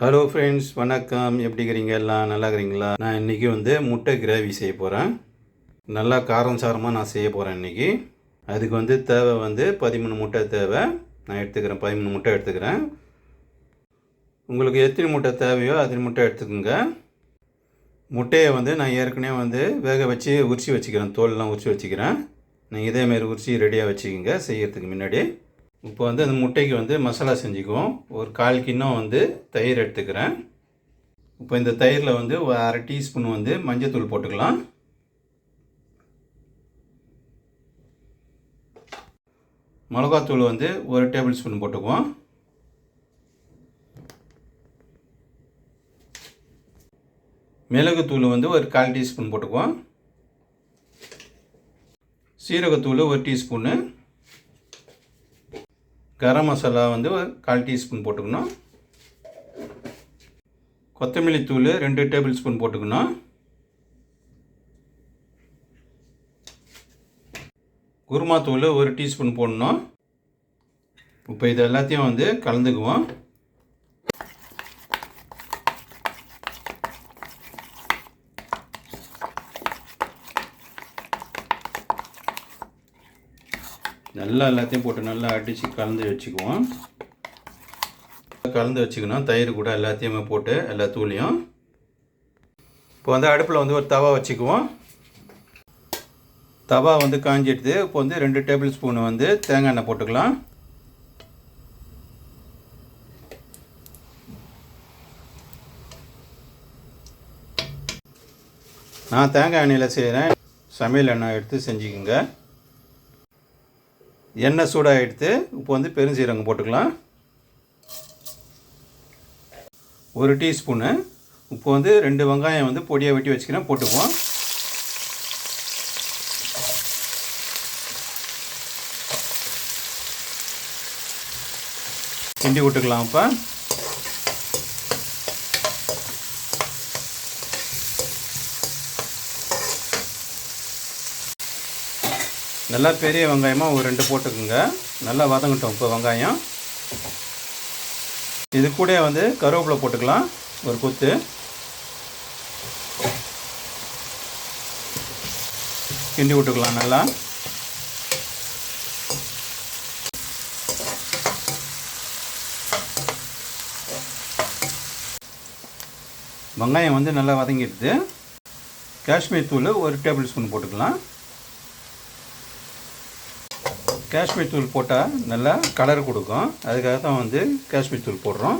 Hello friends, வணக்கம். எப்படி இருக்கிறீங்க? எல்லாம் நல்லா இருக்கிறீங்களா? நான் இன்றைக்கி முட்டை கிரேவி செய்ய போகிறேன். நல்லா காரம் சாரமாக நான் செய்ய போகிறேன் இன்றைக்கி. அதுக்கு தேவை 13 முட்டை தேவை. நான் எடுத்துக்கிறேன், 13 முட்டை எடுத்துக்கிறேன். உங்களுக்கு எத்தனை முட்டை தேவையோ அத்தனை முட்டை எடுத்துக்கோங்க. முட்டையை நான் ஏற்கனவே வேக வச்சு உரிச்சு வச்சுக்கிறேன், தோல்லாம் உரிச்சு வச்சுக்கிறேன். நீங்கள் இதேமாரி உரிச்சு ரெடியாக வச்சுக்கோங்க செய்கிறதுக்கு முன்னாடி. இப்போ அந்த முட்டைக்கு மசாலா செஞ்சுக்குவோம். ஒரு 1/4 கிண்ணம் தயிர் எடுத்துக்கிறேன். இப்போ இந்த தயிரில் ஒரு அரை டீஸ்பூன் மஞ்சத்தூள் போட்டுக்கலாம். மிளகாத்தூள் 1 டேபிள் ஸ்பூன் போட்டுக்குவோம். மிளகுத்தூள் ஒரு 1/4 டீஸ்பூன் போட்டுக்குவோம். சீரகத்தூள் 1 டீஸ்பூனு. கரம் மசாலா 1/4 டீஸ்பூன் போட்டுக்கணும். கொத்தமல்லி தூள் 2 டேபிள் ஸ்பூன் போட்டுக்கணும். குருமா தூள் 1 டீஸ்பூன் போடணும். இப்போ இது எல்லாத்தையும் கலந்துக்குவோம். நல்லா எல்லாத்தையும் போட்டு நல்லா அடித்து கலந்து வச்சுக்குவோம். கலந்து வச்சுக்கணும் தயிர் கூட எல்லாத்தையுமே போட்டு எல்லா தூளையும். இப்போ அடுப்பில் ஒரு தவா வச்சுக்குவோம். தவா காஞ்சிடுது. இப்போ 2 டேபிள் ஸ்பூன் தேங்காய் எண்ணெய் போட்டுக்கலாம். நான் தேங்காய் எண்ணெயில் செய்கிறேன். சமையல் எண்ணெய் எடுத்து செஞ்சுக்கோங்க. எண்ணெய் சூடாக எடுத்து இப்போ பெருஞ்சீரகம் போட்டுக்கலாம். 1 டீஸ்பூனு. இப்போ 2 வெங்காயம் பொடியாக வெட்டி வச்சுக்கிறேன், போட்டுக்குவோம். கிண்டி விட்டுக்கலாம். இப்போ நல்லா பெரிய வெங்காயமாக ஒரு 2 போட்டுக்குங்க. நல்லா வதங்கட்டும். இப்போ வெங்காயம் இது கூட கருவேப்பிலை போட்டுக்கலாம், ஒரு கொத்து. கிண்டி விட்டுக்கலாம் நல்லா. வெங்காயம் நல்லா வதங்கிடுது. காஷ்மீர் தூள் 1 டேபிள் ஸ்பூன் போட்டுக்கலாம். காஷ்மீர் தூள் போட்டால் நல்லா கலர் கொடுக்கும், அதுக்காக தான் காஷ்மீர் தூள் போடுறோம்.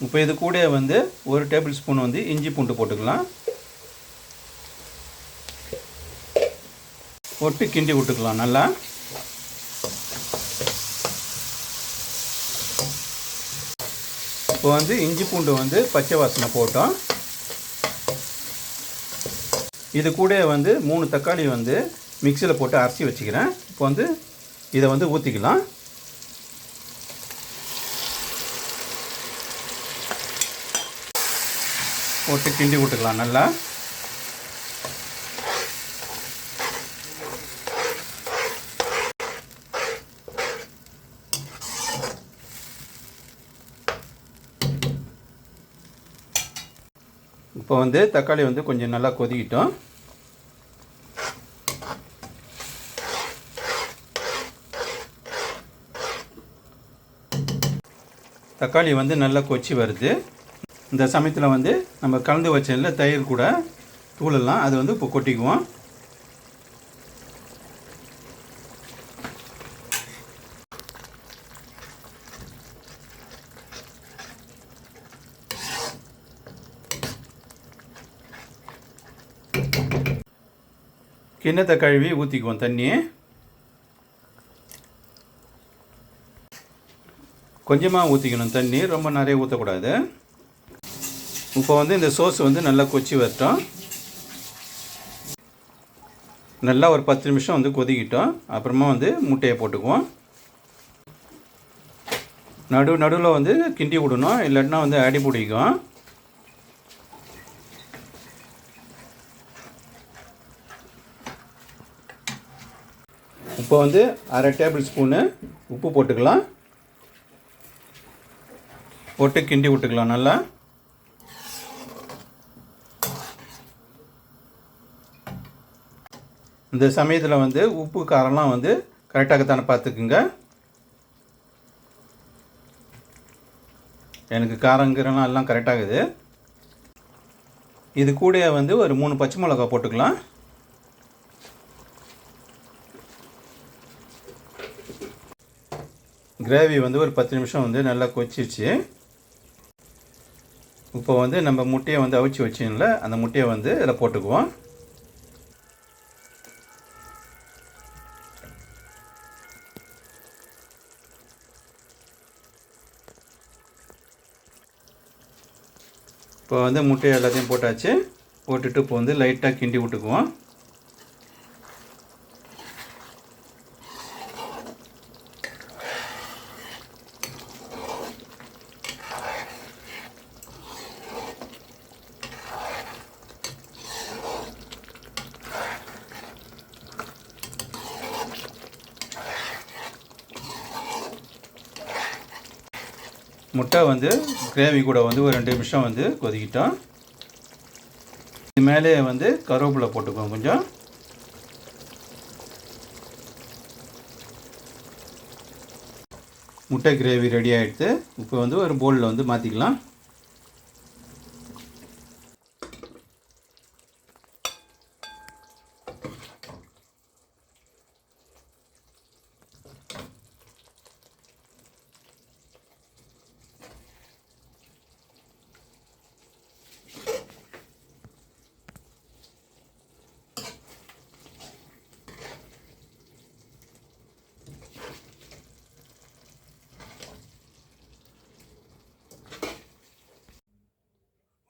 இப்போ இது கூட 1 டேபிள் ஸ்பூன் இஞ்சி பூண்டு போட்டுக்கலாம். போட்டு கிண்டி விட்டுக்கலாம் நல்லா. இப்போ இஞ்சி பூண்டு பச்சை வாசனை போட்டோம். இது கூட 3 தக்காளி மிக்சியில் போட்டு அரைச்சி வச்சுக்கிறேன். இப்போ இதை ஊற்றிக்கலாம். போட்டு கிண்டி விட்டுக்கலாம் நல்லா. இப்போ தக்காளி கொஞ்சம் நல்லா கொதிக்கிட்டோம். தக்காளி நல்லா கொச்சி வருது. இந்த சமயத்தில் நம்ம கலந்து வச்சல தயிர் கூட தூளெல்லாம் அது இப்போ கொட்டிக்குவோம். கிண்ணத்தை கழுவி ஊற்றிக்குவோம் தண்ணியை. கொஞ்சமாக ஊற்றிக்கணும் தண்ணி, ரொம்ப நிறைய ஊற்றக்கூடாது. இப்போ இந்த சோஸ் நல்லா கொச்சி வரட்டும். நல்லா ஒரு 10 நிமிஷம் கொதிக்கிட்டோம். அப்புறமா முட்டையை போட்டுக்குவோம். நடுவில் கிண்டி விடணும், இல்லாட்டினா அடி பிடிக்கும். இப்போ அரை டேபிள் ஸ்பூனு உப்பு போட்டுக்கலாம். போட்டு கிண்டி விட்டுக்கலாம் நல்லா. இந்த சமயத்தில் வந்து உப்பு காரம்லாம் வந்து கரெக்டாகத்தானே பார்த்துக்குங்க. எனக்கு காரங்கிறலாம் எல்லாம் கரெக்டாகுது. இது கூட வந்து ஒரு 3 பச்சை மிளகா போட்டுக்கலாம். கிரேவி வந்து ஒரு 10 நிமிஷம் வந்து நல்லா கொச்சிச்சு. இப்போ வந்து நம்ம முட்டையை வந்து அவிச்சு வச்சிங்கள, அந்த முட்டையை வந்து இதில் போட்டுக்குவோம். இப்போ வந்து முட்டையை எல்லாத்தையும் போட்டாச்சு. போட்டுட்டு இப்போ வந்து லைட்டாக கிண்டி விட்டுக்குவோம். முட்டை வந்து கிரேவி கூட வந்து ஒரு 2 நிமிஷம் வந்து கொதிக்கிட்டோம். இது மேலே வந்து கருவேப்பிலை போட்டுக்குவோம் கொஞ்சம். முட்டை கிரேவி ரெடி ஆகிடுது. இப்போ வந்து ஒரு பவுலில் வந்து மாற்றிக்கலாம்.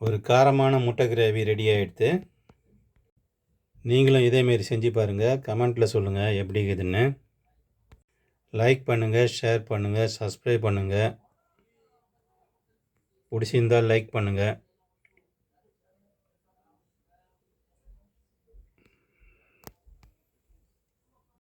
ஒரு காரமான முட்டை கிரேவி ரெடி ஆகிடுது. நீங்களும் இதேமாரி செஞ்சு பாருங்கள். கமெண்ட்டில் சொல்லுங்கள் எப்படி இருக்குதுன்னு. லைக் பண்ணுங்கள், ஷேர் பண்ணுங்கள், சப்ஸ்கிரைப் பண்ணுங்கள். பிடிச்சிருந்தால் லைக் பண்ணுங்கள்.